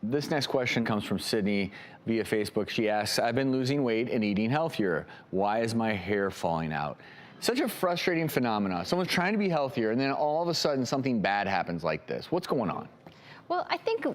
This next question comes from Sydney via Facebook. She asks, I've been losing weight and eating healthier. Why is my hair falling out? Such a frustrating phenomenon. Someone's trying to be healthier and then all of a sudden something bad happens like this. What's going on? Well, I think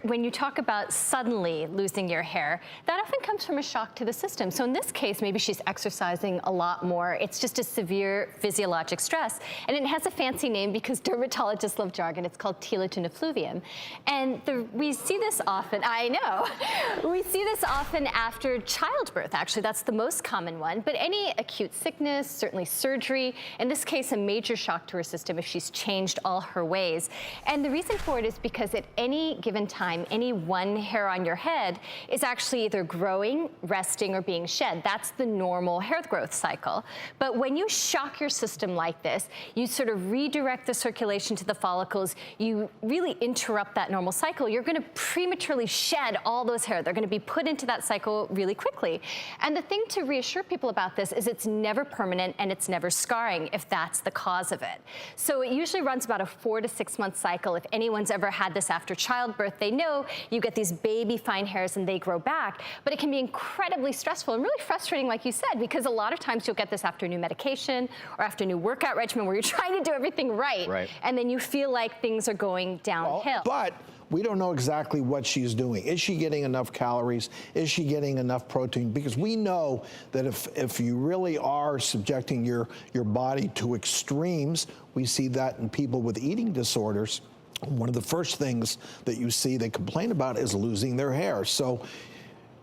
when you talk about suddenly losing your hair, that often comes from a shock to the system. So in this case, maybe she's exercising a lot more. It's just a severe physiologic stress. And it has a fancy name because dermatologists love jargon. It's called telogen effluvium. And we see this often, I know, we see this often after childbirth, actually. That's the most common one. But any acute sickness, certainly surgery, in this case, a major shock to her system if she's changed all her ways. And the reason for it is because at any given time, any one hair on your head is actually either growing, resting, or being shed. That's the normal hair growth cycle. But when you shock your system like this, you sort of redirect the circulation to the follicles, you really interrupt that normal cycle, you're gonna prematurely shed all those hair. They're gonna be put into that cycle really quickly. And the thing to reassure people about this is it's never permanent and it's never scarring if that's the cause of it. So it usually runs about a 4 to 6 month cycle. If anyone's ever had this after childbirth, they know you get these baby fine hairs and they grow back, but it can be incredibly stressful and really frustrating, like you said, because a lot of times you'll get this after new medication or after new workout regimen where you're trying to do everything right. And then you feel like things are going downhill. But we don't know exactly what she's doing. Is she getting enough calories? Is she getting enough protein? Because we know that if you really are subjecting your body to extremes, we see that in people with eating disorders. One of the first things that you see they complain about is losing their hair. So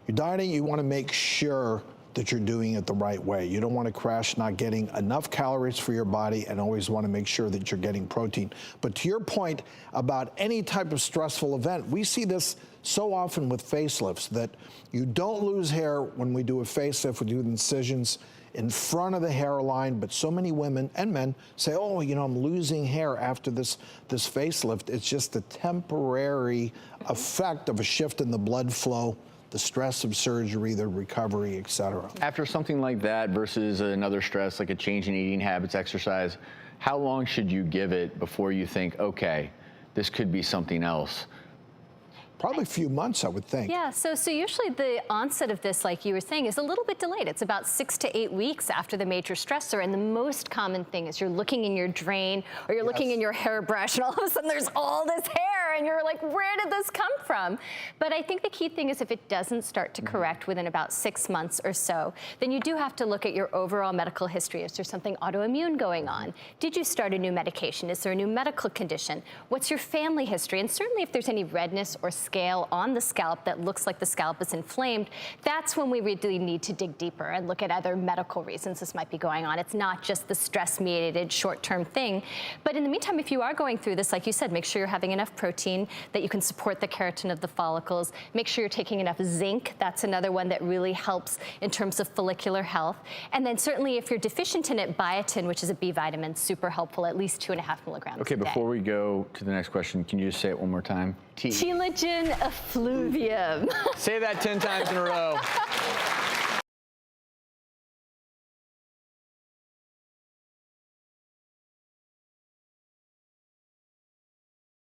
you're dieting, you want to make sure that you're doing it the right way. You don't want to crash not getting enough calories for your body and always want to make sure that you're getting protein. But to your point about any type of stressful event, we see this so often with facelifts that you don't lose hair when we do a facelift, we do incisions in front of the hairline, but so many women and men say, oh, you know, I'm losing hair after this facelift. It's just a temporary effect of a shift in the blood flow, the stress of surgery, the recovery, et cetera. After something like that versus another stress, like a change in eating habits, exercise, how long should you give it before you think, okay, this could be something else? Probably a few months, I would think. Yeah, so usually the onset of this, like you were saying, is a little bit delayed. It's about 6 to 8 weeks after the major stressor, and the most common thing is you're looking in your drain or you're looking in your hairbrush, and all of a sudden there's all this hair, and you're like, where did this come from? But I think the key thing is if it doesn't start to correct within about 6 months or so, then you do have to look at your overall medical history. Is there something autoimmune going on? Did you start a new medication? Is there a new medical condition? What's your family history? And certainly if there's any redness or scale on the scalp that looks like the scalp is inflamed, that's when we really need to dig deeper and look at other medical reasons this might be going on. It's not just the stress-mediated short-term thing. But in the meantime, if you are going through this, like you said, make sure you're having enough protein, that you can support the keratin of the follicles. Make sure you're taking enough zinc. That's another one that really helps in terms of follicular health. And then certainly if you're deficient in it, biotin, which is a B vitamin, super helpful, at least 2.5 milligrams a day. Before we go to the next question, can you just say it one more time? Telogen effluvium. Say that 10 times in a row.